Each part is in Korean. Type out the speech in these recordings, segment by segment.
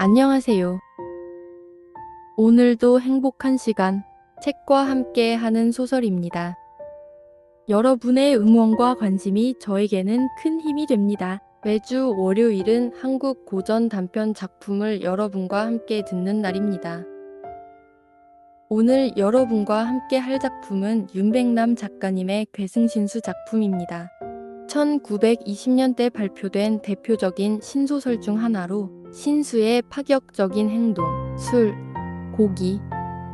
안녕하세요. 오늘도 행복한 시간, 책과 함께 하는 소설입니다. 여러분의 응원과 관심이 저에게는 큰 힘이 됩니다. 매주 월요일은 한국 고전 단편 작품을 여러분과 함께 듣는 날입니다. 오늘 여러분과 함께 할 작품은 윤백남 작가님의 괴승신수 작품입니다. 1920년대 발표된 대표적인 신소설 중 하나로 신수의 파격적인 행동, 술, 고기,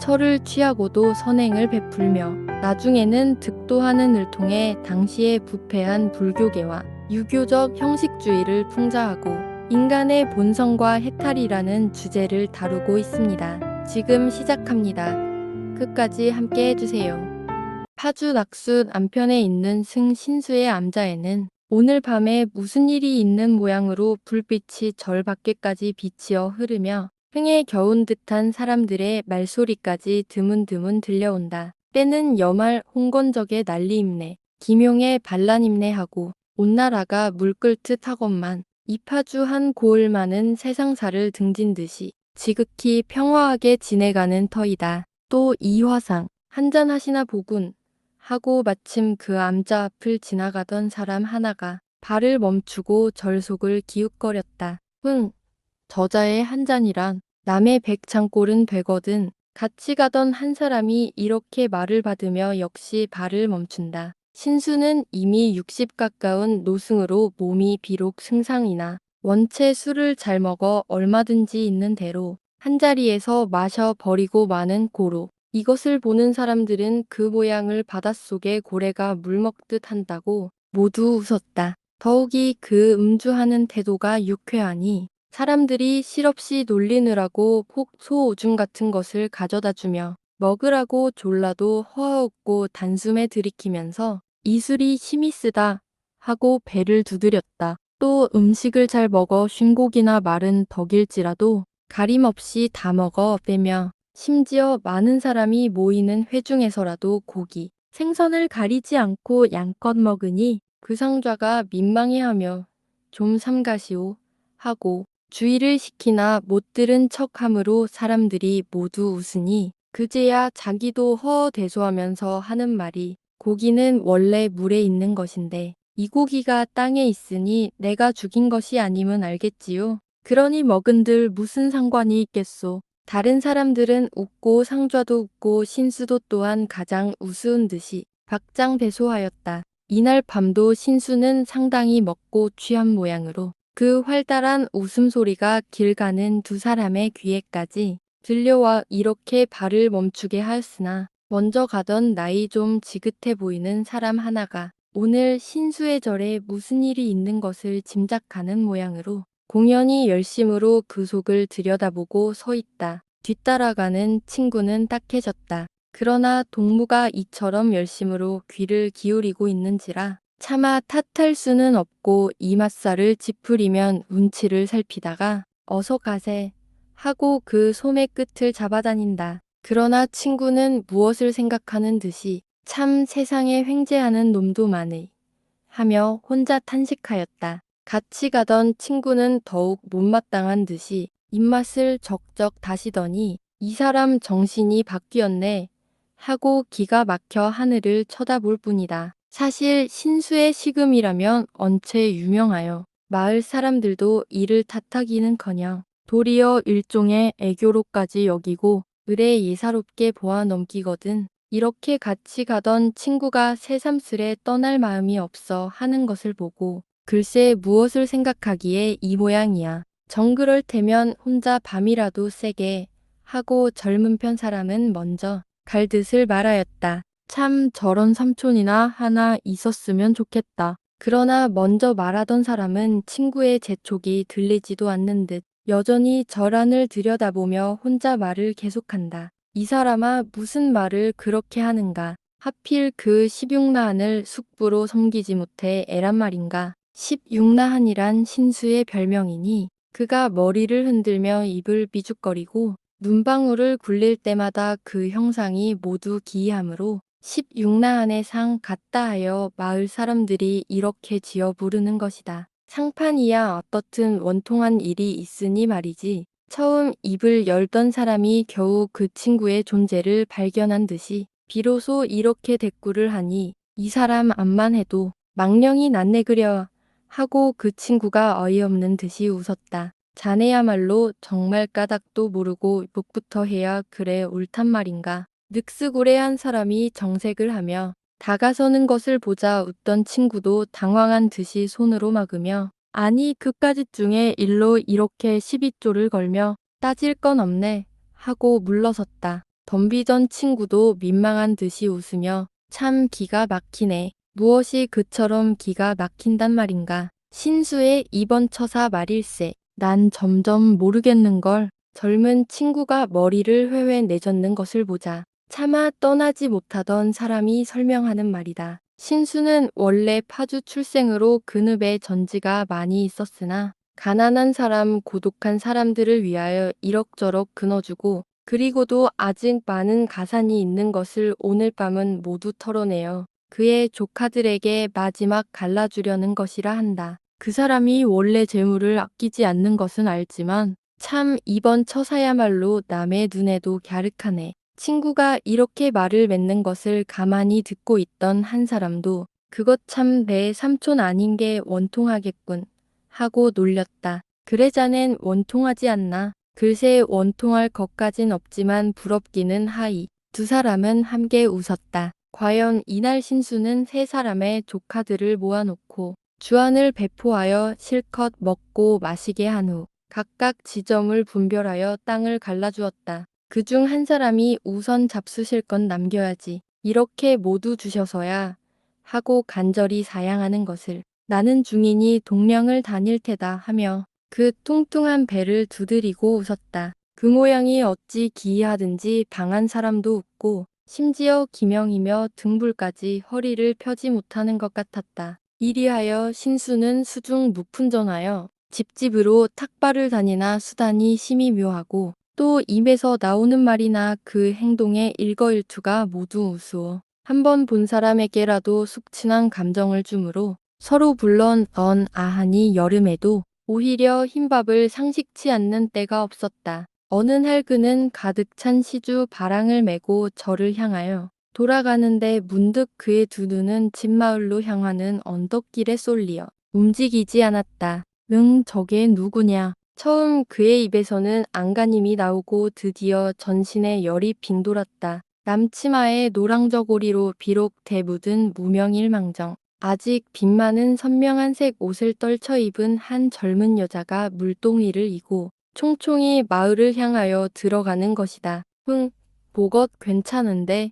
철을 취하고도 선행을 베풀며 나중에는 득도하는 을 통해 당시의 부패한 불교계와 유교적 형식주의를 풍자하고 인간의 본성과 해탈이라는 주제를 다루고 있습니다. 지금 시작합니다. 끝까지 함께 해주세요. 파주 낙수 안편에 있는 승신수의 암자에는 오늘 밤에 무슨 일이 있는 모양으로 불빛이 절 밖에까지 비치어 흐르며 흥에 겨운 듯한 사람들의 말소리까지 드문드문 들려온다. 때는 여말 홍건적의 난리입네. 김용의 반란입네 하고 온 나라가 물끓듯 하건만 이 파주 한 고을만은 세상사를 등진 듯이 지극히 평화하게 지내가는 터이다. 또 이 화상 한잔하시나 보군 하고 마침 그 암자 앞을 지나가던 사람 하나가 발을 멈추고 절속을 기웃거렸다. 저자의 한 잔이란 남의 100창꼴은 되거든. 같이 가던 한 사람이 이렇게 말을 받으며 역시 발을 멈춘다. 신수는 이미 60 가까운 노승으로 몸이 비록 승상이나 원체 술을 잘 먹어 얼마든지 있는 대로 한자리에서 마셔 버리고 마는 고로 이것을 보는 사람들은 그 모양을 바닷속에 고래가 물먹듯 한다고 모두 웃었다. 더욱이 그 음주하는 태도가 유쾌하니 사람들이 실없이 놀리느라고 혹 소 오줌 같은 것을 가져다 주며 먹으라고 졸라도 허하없고 단숨에 들이키면서 이 술이 힘이 쓰다 하고 배를 두드렸다. 또 음식을 잘 먹어 쉰고기나 마른 덕일지라도 가림없이 다 먹어 빼며 심지어 많은 사람이 모이는 회중에서라도 고기, 생선을 가리지 않고 양껏 먹으니 그 상좌가 민망해하며 좀 삼가시오 하고 주의를 시키나 못 들은 척함으로 사람들이 모두 웃으니 그제야 자기도 허허대소하면서 하는 말이 고기는 원래 물에 있는 것인데 이 고기가 땅에 있으니 내가 죽인 것이 아님은 알겠지요. 그러니 먹은들 무슨 상관이 있겠소. 다른 사람들은 웃고 상좌도 웃고 신수도 또한 가장 우스운 듯이 박장대소하였다. 이날 밤도 신수는 상당히 먹고 취한 모양으로 그 활달한 웃음소리가 길 가는 두 사람의 귀에까지 들려와 이렇게 발을 멈추게 하였으나 먼저 가던 나이 좀 지긋해 보이는 사람 하나가 오늘 신수의 절에 무슨 일이 있는 것을 짐작하는 모양으로 공연히 열심으로 그 속을 들여다보고 서 있다. 뒤따라가는 친구는 딱해졌다. 그러나 동무가 이처럼 열심으로 귀를 기울이고 있는지라 차마 탓할 수는 없고 이맛살을 찌푸리면 운치를 살피다가 어서 가세 하고 그 소매 끝을 잡아다닌다. 그러나 친구는 무엇을 생각하는 듯이 참 세상에 횡재하는 놈도 많으 하며 혼자 탄식하였다. 같이 가던 친구는 더욱 못마땅한 듯이 입맛을 적적 다시더니 이 사람 정신이 바뀌었네 하고 기가 막혀 하늘을 쳐다볼 뿐이다. 사실 신수의 시금이라면 언체 유명하여 마을 사람들도 이를 탓하기는커녕 도리어 일종의 애교로까지 여기고 을에 예사롭게 보아 넘기거든. 이렇게 같이 가던 친구가 새삼스레 떠날 마음이 없어 하는 것을 보고 글쎄 무엇을 생각하기에 이 모양이야. 정그럴 테면 혼자 밤이라도 세게 하고 젊은 편 사람은 먼저 갈 듯을 말하였다. 참 저런 삼촌이나 하나 있었으면 좋겠다. 그러나 먼저 말하던 사람은 친구의 재촉이 들리지도 않는 듯 여전히 절 안을 들여다보며 혼자 말을 계속한다. 이 사람아 무슨 말을 그렇게 하는가. 하필 그 16나한을 숙부로 섬기지 못해 애란 말인가. 16나한이란 신수의 별명이니 그가 머리를 흔들며 입을 삐죽거리고 눈방울을 굴릴 때마다 그 형상이 모두 기이하므로 16나한의 상 같다 하여 마을 사람들이 이렇게 지어 부르는 것이다. 상판이야 어떻든 원통한 일이 있으니 말이지. 처음 입을 열던 사람이 겨우 그 친구의 존재를 발견한 듯이 비로소 이렇게 대꾸를 하니 이 사람 앞만 해도 망령이 낫네 그려 하고 그 친구가 어이없는 듯이 웃었다. 자네야말로 정말 까닭도 모르고 욕부터 해야 그래 옳단 말인가. 늑스고래한 사람이 정색을 하며 다가서는 것을 보자 웃던 친구도 당황한 듯이 손으로 막으며 아니 그까짓 중에 일로 이렇게 시비조를 걸며 따질 건 없네 하고 물러섰다. 덤비던 친구도 민망한 듯이 웃으며 참 기가 막히네. 무엇이 그처럼 기가 막힌단 말인가. 신수의 이번 처사 말일세. 난 점점 모르겠는걸. 젊은 친구가 머리를 회회 내젓는 것을 보자 차마 떠나지 못하던 사람이 설명하는 말이다. 신수는 원래 파주 출생으로 근읍에 전지가 많이 있었으나 가난한 사람, 고독한 사람들을 위하여 이럭저럭 끊어주고 그리고도 아직 많은 가산이 있는 것을 오늘 밤은 모두 털어내어 그의 조카들에게 마지막 갈라주려는 것이라 한다. 그 사람이 원래 재물을 아끼지 않는 것은 알지만 참 이번 처사야말로 남의 눈에도 갸륵하네. 친구가 이렇게 말을 맺는 것을 가만히 듣고 있던 한 사람도 그것 참 내 삼촌 아닌 게 원통하겠군 하고 놀렸다. 그래 자넨 원통하지 않나? 글쎄 원통할 것까진 없지만 부럽기는 하이. 두 사람은 함께 웃었다. 과연 이날 신수는 세 사람의 조카들을 모아놓고 주안을 배포하여 실컷 먹고 마시게 한 후 각각 지점을 분별하여 땅을 갈라주었다. 그중 한 사람이 우선 잡수실 건 남겨야지. 이렇게 모두 주셔서야 하고 간절히 사양하는 것을 나는 중이니 동량을 다닐 테다 하며 그 뚱뚱한 배를 두드리고 웃었다. 그 모양이 어찌 기이하든지 방한 사람도 웃고 심지어 기명이며 등불까지 허리를 펴지 못하는 것 같았다. 이리하여 신수는 수중 무푼전하여 집집으로 탁발을 다니나 수단이 심히 묘하고 또 입에서 나오는 말이나 그 행동의 일거일투가 모두 우스워 한 번 본 사람에게라도 숙친한 감정을 주므로 서로 불런 아하니 여름에도 오히려 흰밥을 상식치 않는 때가 없었다. 어느 날 그는 가득 찬 시주 바랑을 메고 절을 향하여 돌아가는데 문득 그의 두 눈은 집마을로 향하는 언덕길에 쏠리어 움직이지 않았다. 응, 저게 누구냐? 처음 그의 입에서는 안간힘이 나오고 드디어 전신에 열이 빙돌았다. 남치마에 노랑저고리로 비록 대묻은 무명일망정 아직 빛 많은 선명한 색 옷을 떨쳐 입은 한 젊은 여자가 물동이를 이고 총총히 마을을 향하여 들어가는 것이다. 보것 괜찮은데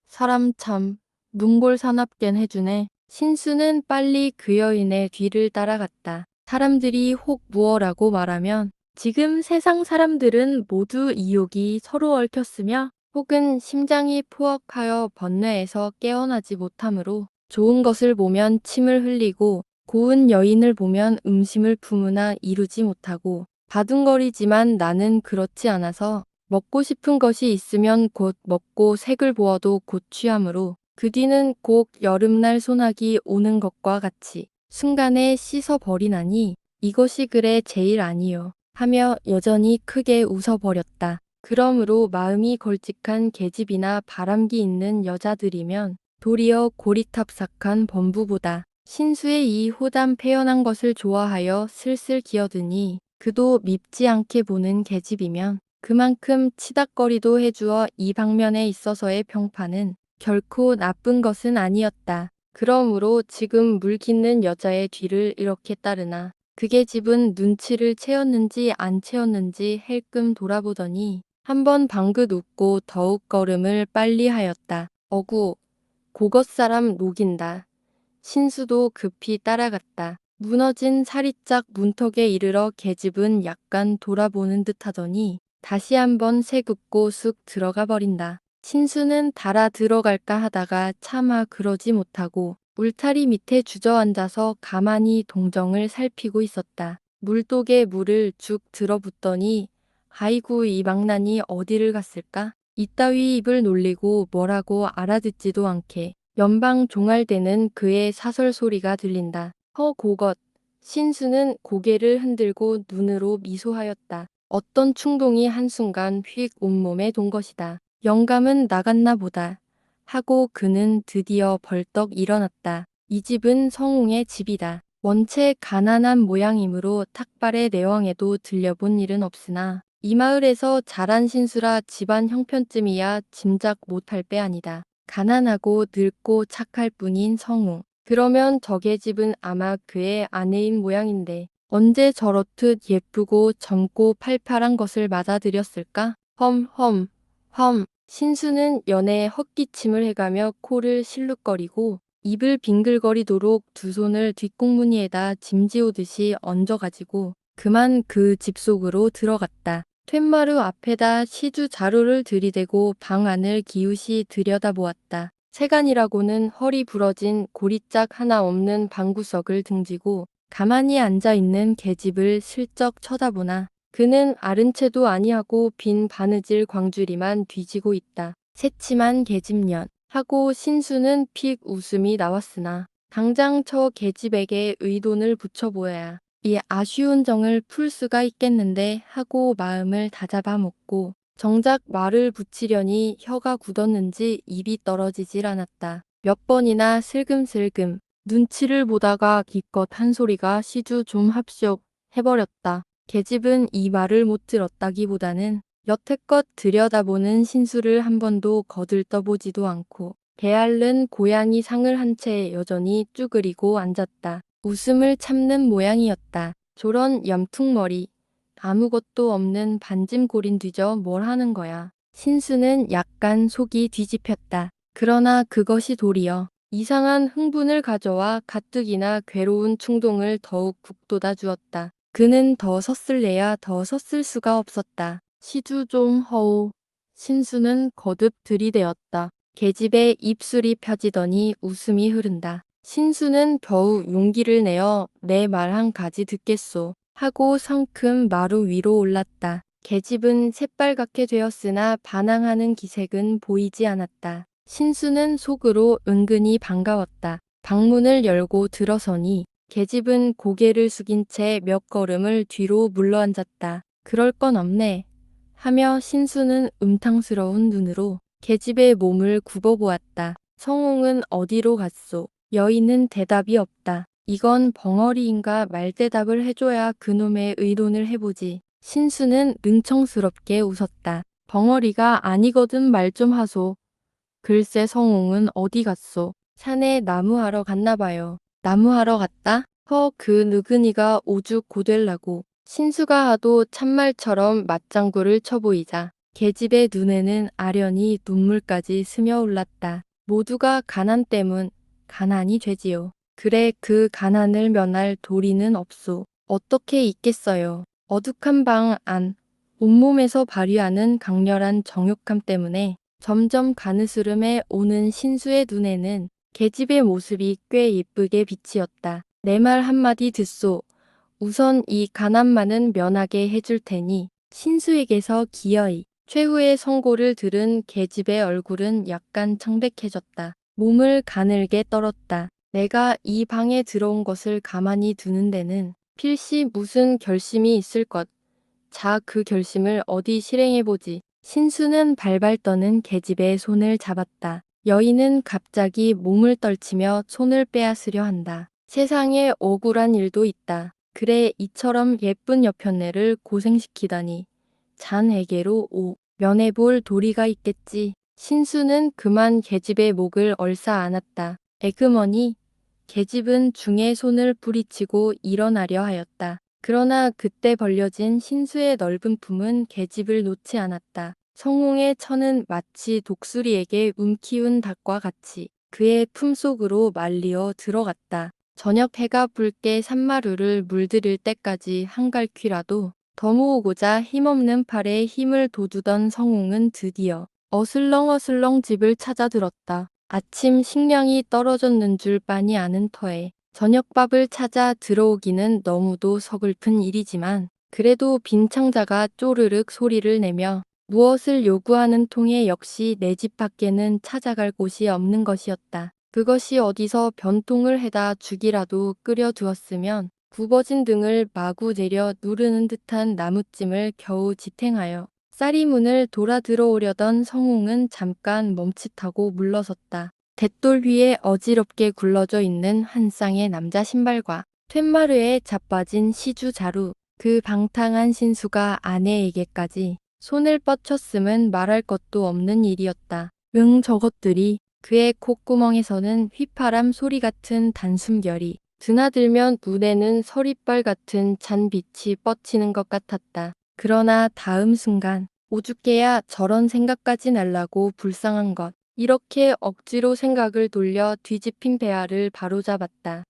사람 참 눈골 사납겐 해주네. 신수는 빨리 그 여인의 뒤를 따라갔다. 사람들이 혹 무어라고 말하면 지금 세상 사람들은 모두 이욕이 서로 얽혔으며 혹은 심장이 포악하여 번뇌에서 깨어나지 못하므로 좋은 것을 보면 침을 흘리고 고운 여인을 보면 음심을 품으나 이루지 못하고 바둥거리지만 나는 그렇지 않아서 먹고 싶은 것이 있으면 곧 먹고 색을 보아도 곧 취하므로 그 뒤는 곧 여름날 소나기 오는 것과 같이 순간에 씻어버리나니 이것이 그래 제일 아니요 하며 여전히 크게 웃어버렸다. 그러므로 마음이 걸직한 계집이나 바람기 있는 여자들이면 도리어 고리탑삭한 범부보다 신수의 이 호담 패연한 것을 좋아하여 슬슬 기어드니 그도 밉지 않게 보는 계집이면 그만큼 치닥거리도 해주어 이 방면에 있어서의 평판은 결코 나쁜 것은 아니었다. 그러므로 지금 물깃는 여자의 뒤를 이렇게 따르나 그 계집은 눈치를 채었는지 안 채었는지 헬끔 돌아보더니 한번 방긋 웃고 더욱 걸음을 빨리 하였다. 어구, 고것사람 녹인다. 신수도 급히 따라갔다. 무너진 사리짝 문턱에 이르러 계집은 약간 돌아보는 듯 하더니 다시 한번 새긋고 쑥 들어가 버린다. 신수는 달아 들어갈까 하다가 차마 그러지 못하고 울타리 밑에 주저앉아서 가만히 동정을 살피고 있었다. 물독에 물을 쭉 들어붓더니 아이고 이 망나니 어디를 갔을까? 이따위 입을 놀리고 뭐라고 알아듣지도 않게 연방 종알대는 그의 사설 소리가 들린다. 고것. 신수는 고개를 흔들고 눈으로 미소하였다. 어떤 충동이 한순간 휙 온몸에 돈 것이다. 영감은 나갔나 보다. 하고 그는 드디어 벌떡 일어났다. 이 집은 성웅의 집이다. 원체 가난한 모양이므로 탁발의 내왕에도 들려본 일은 없으나 이 마을에서 자란 신수라 집안 형편쯤이야 짐작 못할 배 아니다. 가난하고 늙고 착할 뿐인 성웅. 그러면 저게 집은 아마 그의 아내인 모양인데 언제 저렇듯 예쁘고 젊고 팔팔한 것을 맞아들였을까? 험험 험. 신수는 연애 헛기침을 해가며 코를 실룩거리고 입을 빙글거리도록 두 손을 뒷공무니에다 짐지우듯이 얹어가지고 그만 그 집 속으로 들어갔다. 툇마루 앞에다 시주 자루를 들이대고 방 안을 기우시 들여다보았다. 세간이라고는 허리 부러진 고리짝 하나 없는 방구석을 등지고 가만히 앉아있는 계집을 슬쩍 쳐다보나 그는 아른 채도 아니하고 빈 바느질 광주리만 뒤지고 있다. 새침한 계집년 하고 신수는 픽 웃음이 나왔으나 당장 저 계집에게 의돈을 붙여보아야 이 아쉬운 정을 풀 수가 있겠는데 하고 마음을 다잡아 먹고 정작 말을 붙이려니 혀가 굳었는지 입이 떨어지질 않았다. 몇 번이나 슬금슬금 눈치를 보다가 기껏 한 소리가 시주 좀 합시오 해버렸다. 계집은 이 말을 못 들었다기보다는 여태껏 들여다보는 신수를 한 번도 거들떠보지도 않고 배앓는 고양이 상을 한 채 여전히 쭈그리고 앉았다. 웃음을 참는 모양이었다. 저런 염퉁머리, 아무것도 없는 반짐골인 뒤져 뭘 하는 거야. 신수는 약간 속이 뒤집혔다. 그러나 그것이 도리어 이상한 흥분을 가져와 가뜩이나 괴로운 충동을 더욱 북돋아 주었다. 그는 더 섰을래야 더 섰을 수가 없었다. 시주 좀 허우. 신수는 거듭 들이대었다. 계집의 입술이 펴지더니 웃음이 흐른다. 신수는 겨우 용기를 내어 내 말 한 가지 듣겠소. 하고 성큼 마루 위로 올랐다. 계집은 새빨갛게 되었으나 반항하는 기색은 보이지 않았다. 신수는 속으로 은근히 반가웠다. 방문을 열고 들어서니 계집은 고개를 숙인 채 몇 걸음을 뒤로 물러앉았다. 그럴 건 없네. 하며 신수는 음탕스러운 눈으로 계집의 몸을 굽어보았다. 성웅은 어디로 갔소? 여인은 대답이 없다. 이건 벙어리인가 말대답을 해줘야 그놈의 의논을 해보지. 신수는 능청스럽게 웃었다. 벙어리가 아니거든 말 좀 하소. 글쎄 성웅은 어디 갔소? 산에 나무하러 갔나 봐요. 나무하러 갔다? 그 느그니가 오죽 고될라고. 신수가 하도 참말처럼 맞장구를 쳐보이자 계집의 눈에는 아련히 눈물까지 스며올랐다. 모두가 가난 때문 가난이 되지요. 그래 그 가난을 면할 도리는 없소. 어떻게 있겠어요. 어둑한 방 안, 온몸에서 발휘하는 강렬한 정욕함 때문에 점점 가느스름해 오는 신수의 눈에는 계집의 모습이 꽤 예쁘게 비치었다. 내 말 한마디 듣소. 우선 이 가난만은 면하게 해줄 테니 신수에게서 기어이. 최후의 성고를 들은 계집의 얼굴은 약간 창백해졌다. 몸을 가늘게 떨었다. 내가 이 방에 들어온 것을 가만히 두는 데는 필시 무슨 결심이 있을 것. 자, 그 결심을 어디 실행해보지. 신수는 발발 떠는 계집의 손을 잡았다. 여인은 갑자기 몸을 떨치며 손을 빼앗으려 한다. 세상에 억울한 일도 있다. 그래 이처럼 예쁜 여편네를 고생시키다니. 잔에게로 면해볼 도리가 있겠지. 신수는 그만 계집의 목을 얼싸 안았다. 에그머니. 계집은 중에 손을 뿌리치고 일어나려 하였다. 그러나 그때 벌려진 신수의 넓은 품은 계집을 놓지 않았다. 성웅의 천은 마치 독수리에게 움키운 닭과 같이 그의 품속으로 말리어 들어갔다. 저녁 해가 붉게 산마루를 물들일 때까지 한갈퀴라도 더 모으고자 힘없는 팔에 힘을 돋우던 성웅은 드디어 어슬렁어슬렁 집을 찾아들었다. 아침 식량이 떨어졌는 줄 빤히 아는 터에 저녁밥을 찾아 들어오기는 너무도 서글픈 일이지만 그래도 빈 창자가 쪼르륵 소리를 내며 무엇을 요구하는 통에 역시 내 집 밖에는 찾아갈 곳이 없는 것이었다. 그것이 어디서 변통을 해다 죽이라도 끓여 두었으면 굽어진 등을 마구 내려 누르는 듯한 나무찜을 겨우 지탱하여 쌀이 문을 돌아 들어오려던 성웅은 잠깐 멈칫하고 물러섰다. 돛돌 위에 어지럽게 굴러져 있는 한 쌍의 남자 신발과 툇마르에 자빠진 시주 자루, 그 방탕한 신수가 아내에게까지 손을 뻗쳤음은 말할 것도 없는 일이었다. 저것들이. 그의 콧구멍에서는 휘파람 소리 같은 단숨결이 드나들면 눈에는 서리빨 같은 찬 빛이 뻗치는 것 같았다. 그러나 다음 순간 오죽해야 저런 생각까지 날라고 불쌍한 것. 이렇게 억지로 생각을 돌려 뒤집힌 배아를 바로잡았다.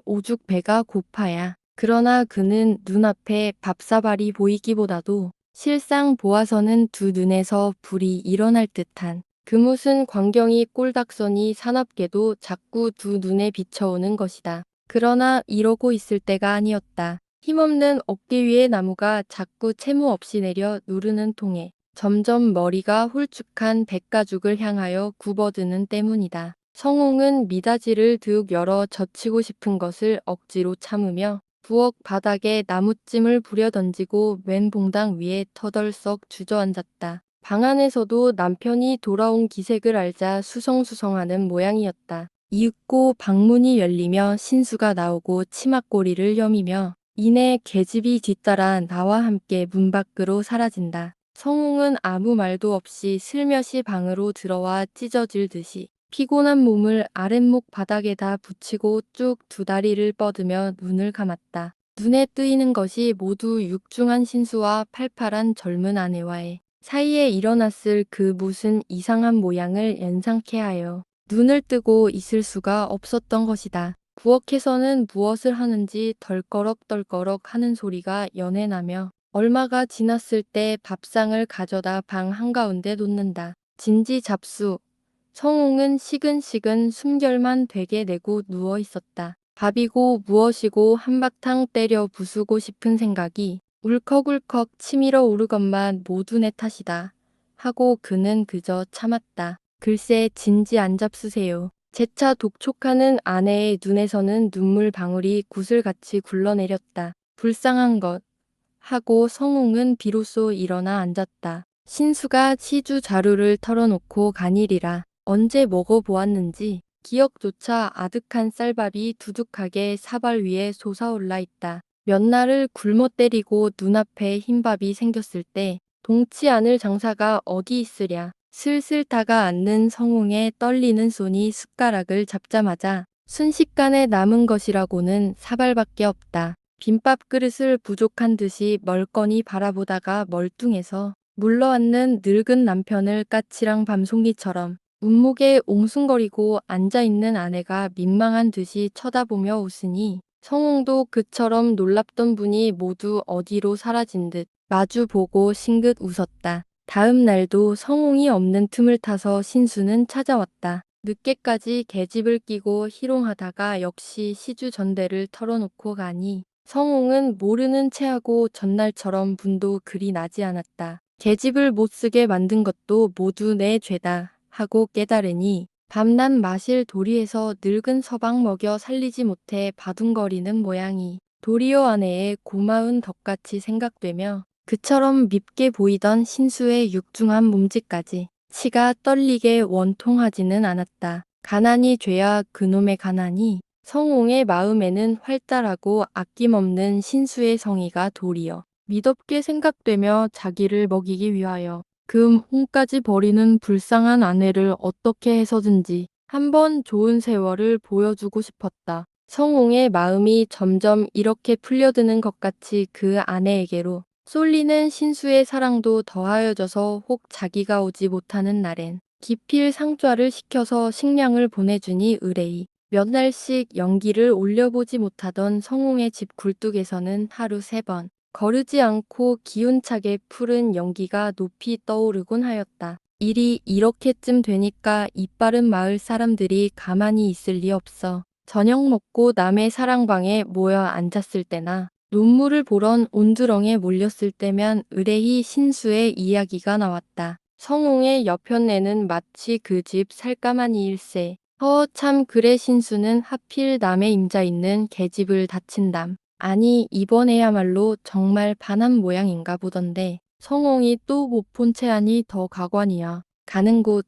오죽 배가 고파야. 그러나 그는 눈앞에 밥사발이 보이기보다도 실상 보아서는 두 눈에서 불이 일어날 듯한 그 무슨 광경이 꼴닥서니 사납게도 자꾸 두 눈에 비쳐오는 것이다. 그러나 이러고 있을 때가 아니었다. 힘없는 어깨 위의 나무가 자꾸 채무 없이 내려 누르는 통에 점점 머리가 홀쭉한 백가죽을 향하여 굽어드는 때문이다. 성웅은 미닫이를 득 열어 젖히고 싶은 것을 억지로 참으며 부엌 바닥에 나무찜을 부려던지고 맨 봉당 위에 터덜썩 주저앉았다. 방 안에서도 남편이 돌아온 기색을 알자 수성수성하는 모양이었다. 이윽고 방문이 열리며 신수가 나오고 치맛꼬리를 여미며 이내 계집이 뒤따라 나와 함께 문 밖으로 사라진다. 성웅은 아무 말도 없이 슬며시 방으로 들어와 찢어질 듯이 피곤한 몸을 아랫목 바닥에다 붙이고 쭉 두 다리를 뻗으며 눈을 감았다. 눈에 뜨이는 것이 모두 육중한 신수와 팔팔한 젊은 아내와의 사이에 일어났을 그 무슨 이상한 모양을 연상케 하여 눈을 뜨고 있을 수가 없었던 것이다. 부엌에서는 무엇을 하는지 덜꺼럭덜꺼럭 하는 소리가 연해 나며 얼마가 지났을 때 밥상을 가져다 방 한가운데 놓는다. 진지 잡수. 성웅은 시근시근 숨결만 되게 내고 누워 있었다. 밥이고 무엇이고 한바탕 때려 부수고 싶은 생각이 울컥울컥 치밀어 오르건만 모두 내 탓이다. 하고 그는 그저 참았다. 글쎄 진지 안 잡수세요. 재차 독촉하는 아내의 눈에서는 눈물 방울이 구슬같이 굴러내렸다. 불쌍한 것. 하고 성웅은 비로소 일어나 앉았다. 신수가 시주 자루를 털어놓고 가니리라. 언제 먹어보았는지 기억조차 아득한 쌀밥이 두둑하게 사발 위에 솟아올라 있다. 몇 날을 굶어 때리고 눈앞에 흰밥이 생겼을 때 동치 않을 장사가 어디 있으랴. 슬슬 다가앉는 성웅의 떨리는 손이 숟가락을 잡자마자 순식간에 남은 것이라고는 사발밖에 없다. 빈밥 그릇을 부족한 듯이 멀거니 바라보다가 멀뚱해서 물러앉는 늙은 남편을 까치랑 밤송이처럼 문목에 옹숭거리고 앉아있는 아내가 민망한 듯이 쳐다보며 웃으니 성웅도 그처럼 놀랍던 분이 모두 어디로 사라진 듯 마주보고 싱긋 웃었다. 다음 날도 성웅이 없는 틈을 타서 신수는 찾아왔다. 늦게까지 계집을 끼고 희롱하다가 역시 시주 전대를 털어놓고 가니 성웅은 모르는 체하고 전날처럼 분도 그리 나지 않았다. 계집을 못쓰게 만든 것도 모두 내 죄다 하고 깨달으니 밤낮 마실 도리에서 늙은 서방 먹여 살리지 못해 바둥거리는 모양이 도리어 아내의 고마운 덕같이 생각되며 그처럼 밉게 보이던 신수의 육중한 몸짓까지 치가 떨리게 원통하지는 않았다. 가난이 죄야 그놈의 가난이. 성웅의 마음에는 활달하고 아낌없는 신수의 성의가 도리어 미덥게 생각되며 자기를 먹이기 위하여 홍까지 버리는 불쌍한 아내를 어떻게 해서든지 한번 좋은 세월을 보여주고 싶었다. 성웅의 마음이 점점 이렇게 풀려드는 것 같이 그 아내에게로 쏠리는 신수의 사랑도 더하여져서 혹 자기가 오지 못하는 날엔 기필 상좌를 시켜서 식량을 보내주니 의뢰이 몇 날씩 연기를 올려보지 못하던 성웅의 집 굴뚝에서는 하루 3번 거르지 않고 기운차게 푸른 연기가 높이 떠오르곤 하였다. 일이 이렇게쯤 되니까 이빠른 마을 사람들이 가만히 있을 리 없어 저녁 먹고 남의 사랑방에 모여 앉았을 때나 눈물을 보런 온두렁에 몰렸을 때면 의뢰히 신수의 이야기가 나왔다. 성웅의 여편네는 마치 그 집 살까마니 일세. 참 그래 신수는 하필 남의 임자 있는 계집을 다친담. 아니 이번에야말로 정말 반한 모양인가 보던데 성홍이 또 못 본 채 하니 더 가관이야. 가는 곳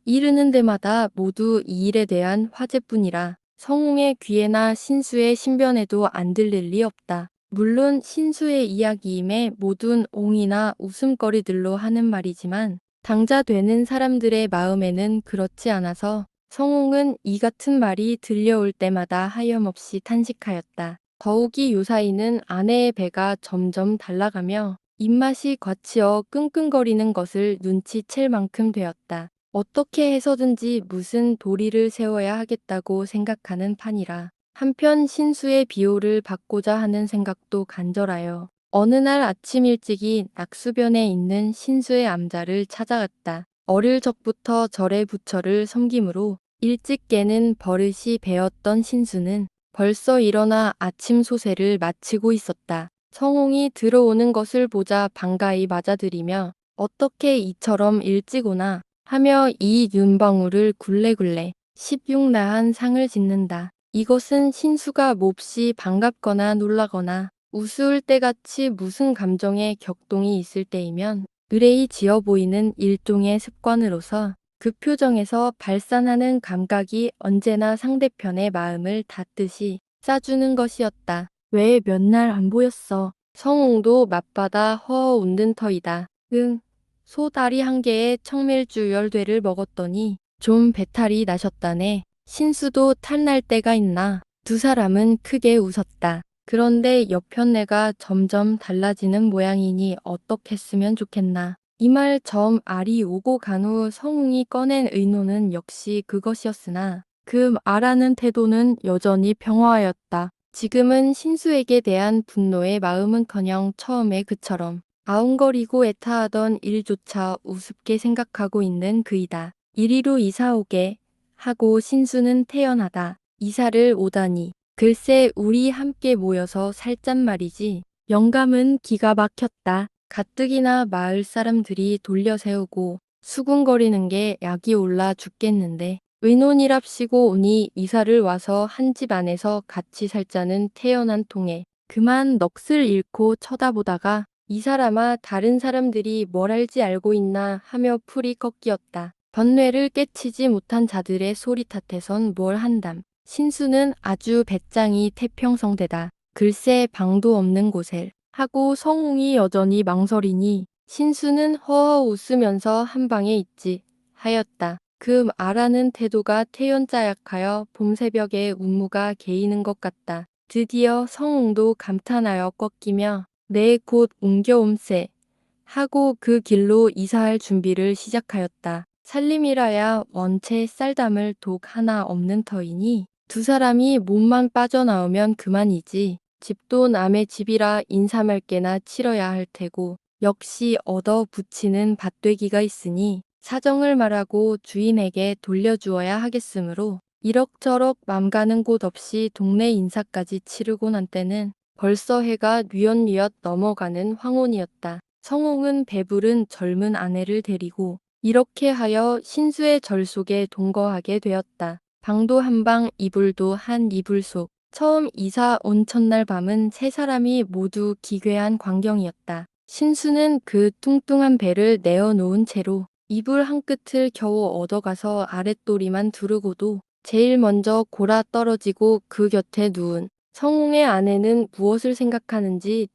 이르는 데마다 모두 이 일에 대한 화제뿐이라 성홍의 귀에나 신수의 신변에도 안 들릴 리 없다. 물론 신수의 이야기임에 모든 옹이나 웃음거리들로 하는 말이지만 당자 되는 사람들의 마음에는 그렇지 않아서 성홍은 이 같은 말이 들려올 때마다 하염없이 탄식하였다. 더욱이 요사이는 아내의 배가 점점 달라가며 입맛이 과치어 끙끙거리는 것을 눈치챌 만큼 되었다. 어떻게 해서든지 무슨 도리를 세워야 하겠다고 생각하는 판이라. 한편 신수의 비호를 받고자 하는 생각도 간절하여 어느 날 아침 일찍이 낙수변에 있는 신수의 암자를 찾아갔다. 어릴 적부터 절의 부처를 섬김으로 일찍 깨는 버릇이 배었던 신수는 벌써 일어나 아침 소세를 마치고 있었다. 성홍이 들어오는 것을 보자 반가이 맞아들이며 어떻게 이처럼 일찍 오나 하며 이 윤방울을 굴레굴레 16나한 상을 짓는다. 이것은 신수가 몹시 반갑거나 놀라거나 우스울 때같이 무슨 감정의 격동이 있을 때이면 의뢰이 지어 보이는 일종의 습관으로서 그 표정에서 발산하는 감각이 언제나 상대편의 마음을 닿듯이 싸주는 것이었다. 왜 몇 날 안 보였어? 성웅도 맞받아 허허 웃는 터이다. 응. 소다리 한 개에 청밀주 열대를 먹었더니 좀 배탈이 나셨다네. 신수도 탈날 때가 있나. 두 사람은 크게 웃었다. 그런데 옆편내가 점점 달라지는 모양이니 어떻겠으면 좋겠나. 이 말 점 알이 오고 간 후 성웅이 꺼낸 의노는 역시 그것이었으나 그 말하는 태도는 여전히 평화하였다. 지금은 신수에게 대한 분노의 마음은커녕 처음에 그처럼 아웅거리고 애타하던 일조차 우습게 생각하고 있는 그이다. 이리로 이사 오게 하고 신수는 태연하다. 이사를 오다니. 글쎄 우리 함께 모여서 살잔 말이지. 영감은 기가 막혔다. 가뜩이나 마을 사람들이 돌려세우고 수군거리는 게 약이 올라 죽겠는데 의논이랍시고 오니 이사를 와서 한 집 안에서 같이 살자는 태연한 통에 그만 넋을 잃고 쳐다보다가 이 사람아 다른 사람들이 뭘 알지 알고 있나 하며 풀이 꺾이었다. 번뇌를 깨치지 못한 자들의 소리 탓해선 뭘 한담. 신수는 아주 배짱이 태평성대다. 글쎄 방도 없는 곳에 하고 성웅이 여전히 망설이니 신수는 허허 웃으면서 한 방에 있지 하였다. 그 말하는 태도가 태연자약하여 봄새벽에 운무가 개이는 것 같다. 드디어 성웅도 감탄하여 꺾이며 내 곧 옮겨옴세 하고 그 길로 이사할 준비를 시작하였다. 살림이라야 원체 쌀담을 독 하나 없는 터이니 두 사람이 몸만 빠져나오면 그만이지. 집도 남의 집이라 인사말께나 치러야 할 테고 역시 얻어 붙이는 밭되기가 있으니 사정을 말하고 주인에게 돌려주어야 하겠으므로 이럭저럭 맘 가는 곳 없이 동네 인사까지 치르고 난 때는 벌써 해가 뉘엿뉘엿 넘어가는 황혼이었다. 성홍은 배부른 젊은 아내를 데리고 이렇게 하여 신수의 절 속에 동거하게 되었다. 방도 한 방, 이불도 한 이불 속. 처음 이사 온 첫날 밤은 세 사람이 모두 기괴한 광경이었다. 신수는 그 뚱뚱한 배를 내어놓은 채로 이불 한 끝을 겨우 얻어가서 아랫도리만 두르고도 제일 먼저 골아 떨어지고 그 곁에 누운 성웅의 아내는 무엇을 생각하는지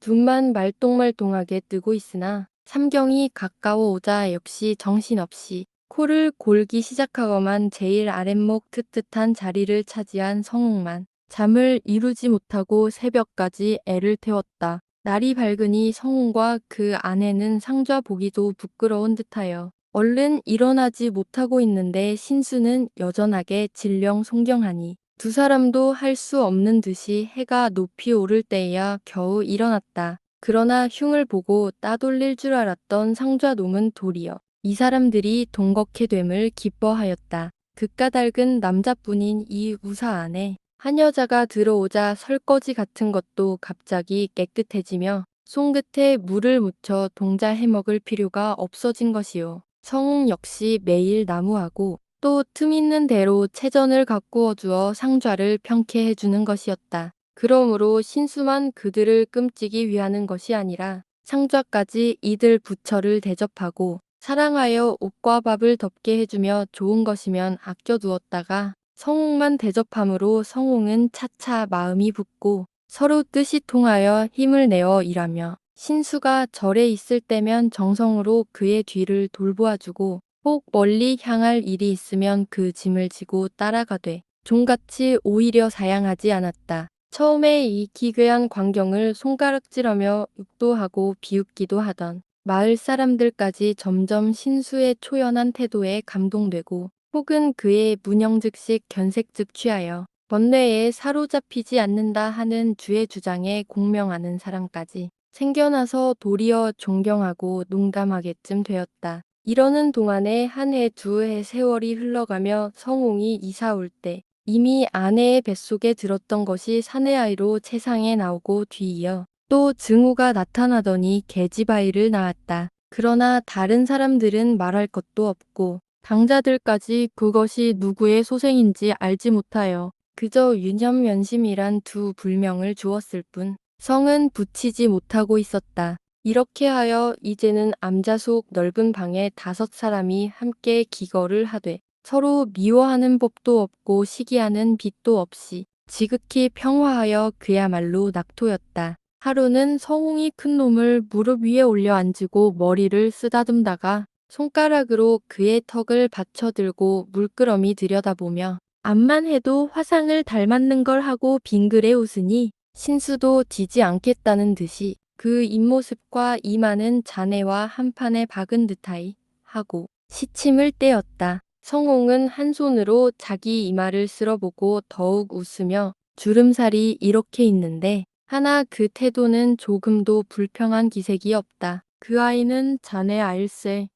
눈만 말똥말똥하게 뜨고 있으나 삼경이 가까워 오자 역시 정신없이 코를 골기 시작하고만 제일 아랫목 트뜻한 자리를 차지한 성웅만 잠을 이루지 못하고 새벽까지 애를 태웠다. 날이 밝으니 성웅과 그 아내는 상좌 보기도 부끄러운 듯하여 얼른 일어나지 못하고 있는데 신수는 여전하게 질령송경하니 두 사람도 할 수 없는 듯이 해가 높이 오를 때에야 겨우 일어났다. 그러나 흉을 보고 따돌릴 줄 알았던 상좌놈은 도리어 이 사람들이 동거케 됨을 기뻐하였다. 그까닭은 남자뿐인 이 우사 안에 한 여자가 들어오자 설거지 같은 것도 갑자기 깨끗해지며 손끝에 물을 묻혀 동자 해먹을 필요가 없어진 것이요. 성웅 역시 매일 나무하고 또 틈 있는 대로 채전을 가꾸어 주어 상좌를 평쾌해 주는 것이었다. 그러므로 신수만 그들을 끔찍이 위하는 것이 아니라 상좌까지 이들 부처를 대접하고 사랑하여 옷과 밥을 덮게 해주며 좋은 것이면 아껴두었다가 성웅만 대접함으로 성웅은 차차 마음이 붙고 서로 뜻이 통하여 힘을 내어 일하며 신수가 절에 있을 때면 정성으로 그의 뒤를 돌보아주고 혹 멀리 향할 일이 있으면 그 짐을 지고 따라가되 종같이 오히려 사양하지 않았다. 처음에 이 기괴한 광경을 손가락질하며 욕도하고 비웃기도 하던 마을 사람들까지 점점 신수의 초연한 태도에 감동되고 혹은 그의 문영즉식 견색즉 취하여 번뇌에 사로잡히지 않는다 하는 주의 주장에 공명하는 사람까지 생겨나서 도리어 존경하고 농담하게쯤 되었다. 이러는 동안에 한 해 두 해 세월이 흘러가며 성웅이 이사 올 때 이미 아내의 뱃속에 들었던 것이 사내아이로 세상에 나오고 뒤이어 또 증후가 나타나더니 계집아이를 낳았다. 그러나 다른 사람들은 말할 것도 없고 당자들까지 그것이 누구의 소생인지 알지 못하여 그저 유념연심이란 두 불명을 주었을 뿐 성은 붙이지 못하고 있었다. 이렇게 하여 이제는 암자속 넓은 방에 5사람이 함께 기거를 하되 서로 미워하는 법도 없고 시기하는 빚도 없이 지극히 평화하여 그야말로 낙토였다. 하루는 성웅이 큰 놈을 무릎 위에 올려 앉히고 머리를 쓰다듬다가 손가락으로 그의 턱을 받쳐들고 물끄러미 들여다보며 암만 해도 화상을 닮았는 걸 하고 빙그레 웃으니 신수도 지지 않겠다는 듯이 그 입모습과 이마는 자네와 한판에 박은 듯하이 하고 시침을 떼었다. 성홍은 한 손으로 자기 이마를 쓸어보고 더욱 웃으며 주름살이 이렇게 있는데 하나 그 태도는 조금도 불평한 기색이 없다. 그 아이는 자네 아일세.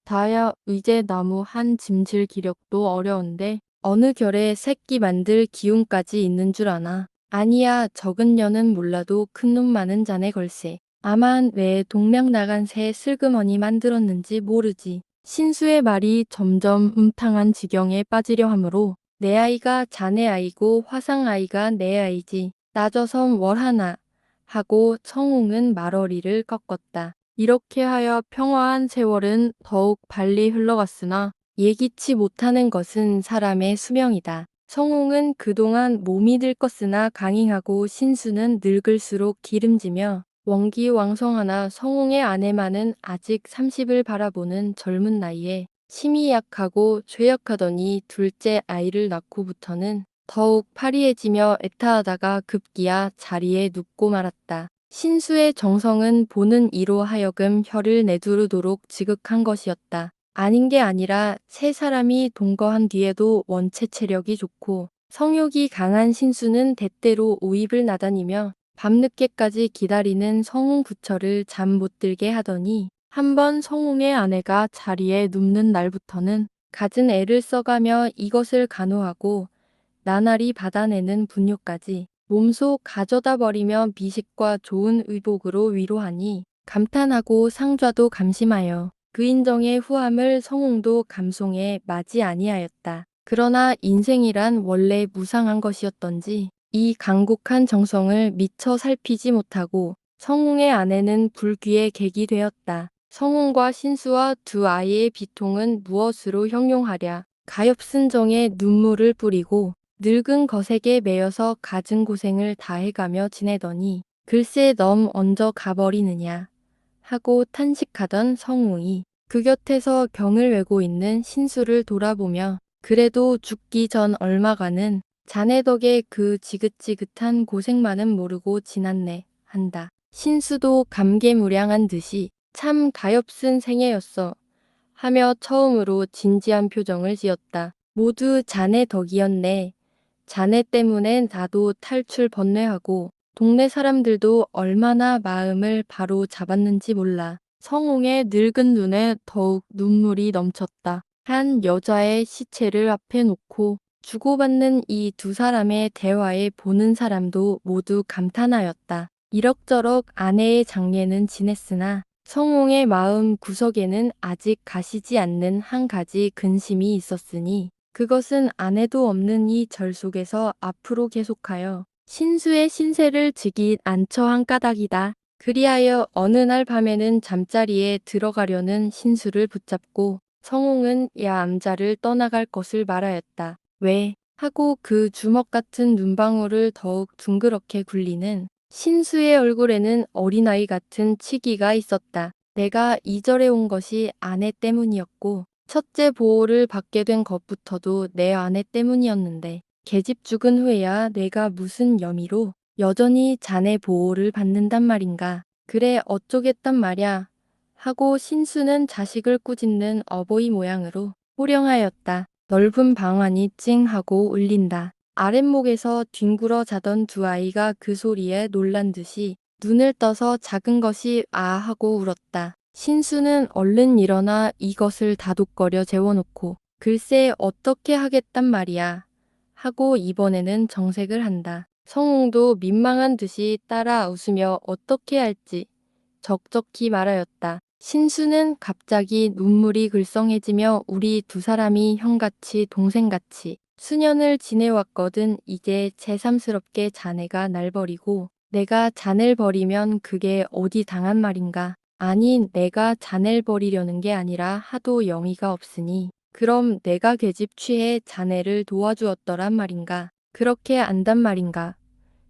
다야 의제 나무 한 짐질 기력도 어려운데 어느 결에 새끼 만들 기운까지 있는 줄 아나. 아니야 적은 년은 몰라도 큰 놈 많은 자네 걸세. 아만 왜 동량 나간 새 슬그머니 만들었는지 모르지. 신수의 말이 점점 음탕한 지경에 빠지려 하므로 내 아이가 자네 아이고 화상 아이가 내 아이지. 나저섬 월 하나 하고 성웅은 말어리를 꺾었다. 이렇게 하여 평화한 세월은 더욱 발리 흘러갔으나 예기치 못하는 것은 사람의 수명이다. 성웅은 그동안 몸이 늙었으나 강인하고 신수는 늙을수록 기름지며 원기왕성하나 성웅의 아내만은 아직 30을 바라보는 젊은 나이에 심이 약하고 쇠약하더니 둘째 아이를 낳고부터는 더욱 파리해지며 애타하다가 급기야 자리에 눕고 말았다. 신수의 정성은 보는 이로 하여금 혀를 내두르도록 지극한 것이었다. 아닌 게 아니라 세 사람이 동거한 뒤에도 원체 체력이 좋고 성욕이 강한 신수는 때때로 오입을 나다니며 밤늦게까지 기다리는 성웅 부처를 잠 못 들게 하더니 한번 성웅의 아내가 자리에 눕는 날부터는 갖은 애를 써가며 이것을 간호하고 나날이 받아내는 분뇨까지 몸소 가져다 버리며 미식과 좋은 의복으로 위로하니 감탄하고 상좌도 감심하여 그 인정의 후함을 성웅도 감송에 마지 아니하였다. 그러나 인생이란 원래 무상한 것이었던지 이 강곡한 정성을 미처 살피지 못하고 성웅의 아내는 불귀의 객이 되었다. 성웅과 신수와 두 아이의 비통은 무엇으로 형용하랴. 가엾은 정에 눈물을 뿌리고 늙은 거색에 매여서 갖은 고생을 다해가며 지내더니 글쎄 넘 얹어 가버리느냐 하고 탄식하던 성웅이 그 곁에서 경을 외고 있는 신수를 돌아보며 그래도 죽기 전 얼마간은 자네 덕에 그 지긋지긋한 고생만은 모르고 지났네 한다. 신수도 감개무량한 듯이 참 가엾은 생애였어 하며 처음으로 진지한 표정을 지었다. 모두 자네 덕이었네. 자네 때문에 나도 탈출 번뇌하고 동네 사람들도 얼마나 마음을 바로 잡았는지 몰라. 성웅의 늙은 눈에 더욱 눈물이 넘쳤다. 한 여자의 시체를 앞에 놓고 주고받는 이 두 사람의 대화에 보는 사람도 모두 감탄하였다. 이럭저럭 아내의 장례는 지냈으나 성웅의 마음 구석에는 아직 가시지 않는 한 가지 근심이 있었으니 그것은 아내도 없는 이 절 속에서 앞으로 계속하여 신수의 신세를 지기 안처한 까닭이다. 그리하여 어느 날 밤에는 잠자리에 들어가려는 신수를 붙잡고 성홍은 야 암자를 떠나갈 것을 말하였다. 왜? 하고 그 주먹 같은 눈방울을 더욱 둥그렇게 굴리는 신수의 얼굴에는 어린아이 같은 치기가 있었다. 내가 이절에 온 것이 아내 때문이었고 첫째 보호를 받게 된 것부터도 내 아내 때문이었는데 계집 죽은 후에야 내가 무슨 여미로 여전히 자네 보호를 받는단 말인가. 그래 어쩌겠단 말야. 하고 신수는 자식을 꾸짖는 어버이 모양으로 호령하였다. 넓은 방안이 찡 하고 울린다. 아랫목에서 뒹굴어 자던 두 아이가 그 소리에 놀란 듯이 눈을 떠서 작은 것이 아 하고 울었다. 신수는 얼른 일어나 이것을 다독거려 재워놓고 글쎄 어떻게 하겠단 말이야. 하고 이번에는 정색을 한다. 성웅도 민망한 듯이 따라 웃으며 어떻게 할지 적적히 말하였다. 신수는 갑자기 눈물이 글썽해지며 우리 두 사람이 형같이 동생같이 수년을 지내왔거든. 이제 새삼스럽게 자네가 날 버리고 내가 자네를 버리면 그게 어디 당한 말인가. 아니 내가 자네를 버리려는 게 아니라 하도 영의가 없으니 그럼 내가 계집 취해 자네를 도와주었더란 말인가. 그렇게 안단 말인가.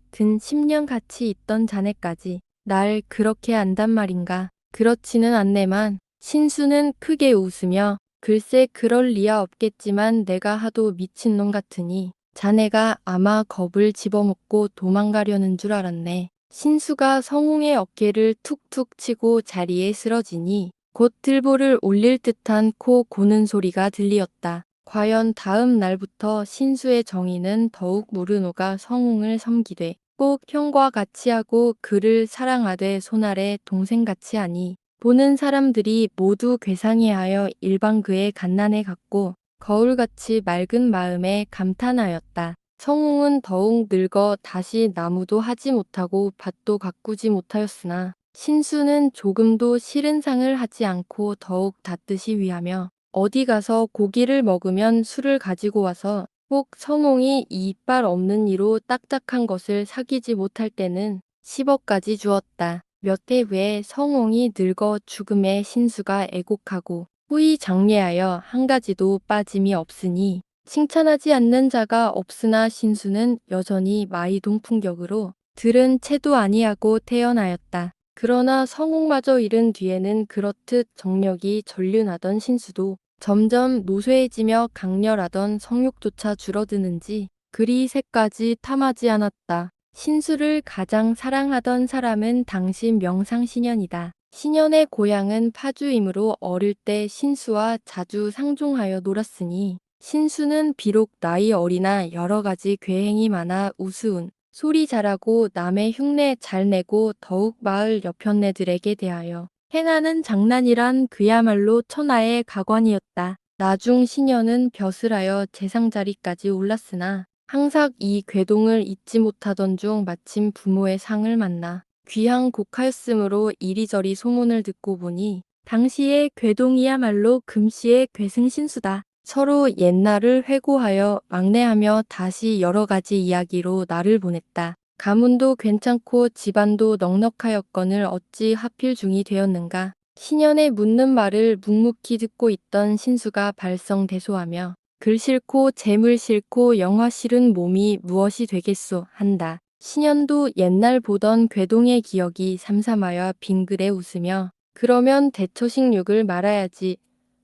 근 10년 같이 있던 자네까지 날 그렇게 안단 말인가. 그렇지는 않네만. 신수는 크게 웃으며 글쎄 그럴 리야 없겠지만 내가 하도 미친놈 같으니 자네가 아마 겁을 집어먹고 도망가려는 줄 알았네. 신수가 성웅의 어깨를 툭툭 치고 자리에 쓰러지니 곧 들보를 올릴 듯한 코 고는 소리가 들리었다. 과연 다음 날부터 신수의 정의는 더욱 무르노가 성웅을 섬기되 꼭 형과 같이 하고 그를 사랑하되 손아래 동생같이 하니 보는 사람들이 모두 괴상해하여 일방 그의 갓난에 갔고 거울같이 맑은 마음에 감탄하였다. 성웅은 더욱 늙어 다시 나무도 하지 못하고 밭도 가꾸지 못하였으나 신수는 조금도 싫은 상을 하지 않고 더욱 닫듯이 위하며 어디 가서 고기를 먹으면 술을 가지고 와서 꼭 성홍이 이빨 없는 이로 딱딱한 것을 사귀지 못할 때는 10억까지 주었다. 몇 해 후에 성홍이 늙어 죽음에 신수가 애곡하고 후이 장례하여 한 가지도 빠짐이 없으니 칭찬하지 않는 자가 없으나 신수는 여전히 마이동풍격으로 들은 채도 아니하고 태어나였다. 그러나 성웅마저 이른 뒤에는 그렇듯 정력이 전륜하던 신수도 점점 노쇠해지며 강렬하던 성욕조차 줄어드는지 그리 새까지 탐하지 않았다. 신수를 가장 사랑하던 사람은 당시 명상신년이다. 신년의 고향은 파주이므로 어릴 때 신수와 자주 상종하여 놀았으니 신수는 비록 나이 어리나 여러 가지 괴행이 많아 우스운 소리 잘하고 남의 흉내 잘 내고 더욱 마을 여편네들에게 대하여 행하는 장난이란 그야말로 천하의 가관이었다. 나중 신녀는 벼슬하여 재상자리까지 올랐으나 항상 이 괴동을 잊지 못하던 중 마침 부모의 상을 만나 귀향 곡하였으므로 이리저리 소문을 듣고 보니 당시의 괴동이야말로 금시의 괴승신수다. 서로 옛날을 회고하여 막내하며 다시 여러 가지 이야기로 날을 보냈다. 가문도 괜찮고 집안도 넉넉하였건을 어찌 하필 중이 되었는가. 신연의 묻는 말을 묵묵히 듣고 있던 신수가 발성대소하며 글 싫고 재물 싫고 영화 싫은 몸이 무엇이 되겠소 한다. 신연도 옛날 보던 괴동의 기억이 삼삼하여 빙그레 웃으며 그러면 대처식육을 말아야지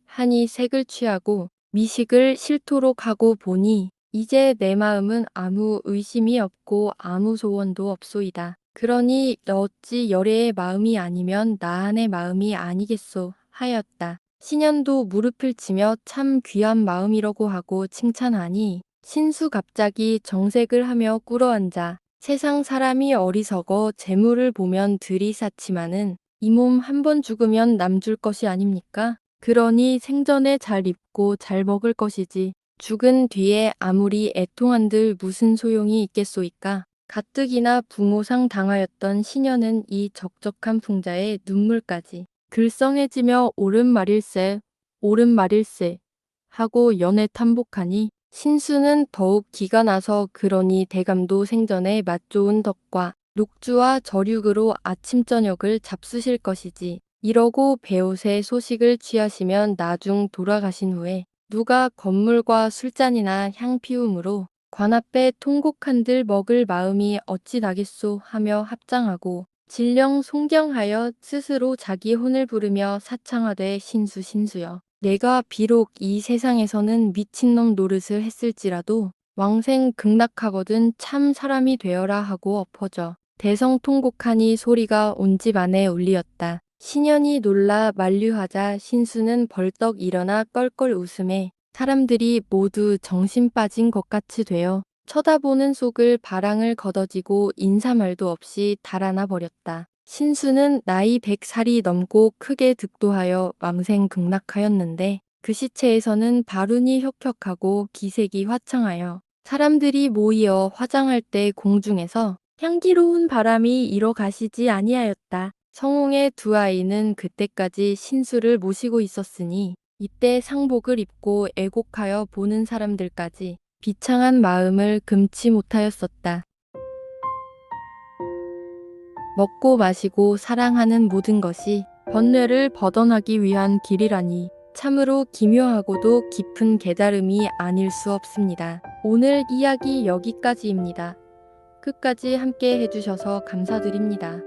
하니 색을 취하고 미식을 싫도록 하고 보니 이제 내 마음은 아무 의심이 없고 아무 소원도 없소이다. 그러니 어찌 열애의 마음이 아니면 나한의 마음이 아니겠소 하였다. 신현도 무릎을 치며 참 귀한 마음이라고 하고 칭찬하니 신수 갑자기 정색을 하며 꿇어앉아 세상 사람이 어리석어 재물을 보면 들이사치마는 이 몸 한 번 죽으면 남줄 것이 아닙니까? 그러니 생전에 잘 입고 잘 먹을 것이지 죽은 뒤에 아무리 애통한들 무슨 소용이 있겠소이까. 가뜩이나 부모상 당하였던 시녀는 이 적적한 풍자에 눈물까지 글썽해지며 옳은 말일세 옳은 말일세 하고 연애 탐복하니 신수는 더욱 기가 나서 그러니 대감도 생전에 맛 좋은 덕과 녹주와 저륙으로 아침 저녁을 잡수실 것이지. 이러고 배옷의 소식을 취하시면 나중 돌아가신 후에 누가 건물과 술잔이나 향 피움으로 관 앞에 통곡한들 먹을 마음이 어찌 나겠소 하며 합장하고 진령 송경하여 스스로 자기 혼을 부르며 사창하되 신수 신수여. 내가 비록 이 세상에서는 미친놈 노릇을 했을지라도 왕생 극락하거든 참 사람이 되어라 하고 엎어져 대성통곡하니 소리가 온 집 안에 울리었다. 신현이 놀라 만류하자 신수는 벌떡 일어나 껄껄 웃음에 사람들이 모두 정신 빠진 것 같이 되어 쳐다보는 속을 바랑을 걷어지고 인사말도 없이 달아나 버렸다. 신수는 나이 100살이 넘고 크게 득도하여 왕생 극락하였는데 그 시체에서는 발운이 혁혁하고 기색이 화창하여 사람들이 모이어 화장할 때 공중에서 향기로운 바람이 일어 가시지 아니하였다. 성웅의 두 아이는 그때까지 신수를 모시고 있었으니 이때 상복을 입고 애곡하여 보는 사람들까지 비창한 마음을 금치 못하였었다. 먹고 마시고 사랑하는 모든 것이 번뇌를 벗어나기 위한 길이라니 참으로 기묘하고도 깊은 깨달음이 아닐 수 없습니다. 오늘 이야기 여기까지입니다. 끝까지 함께 해주셔서 감사드립니다.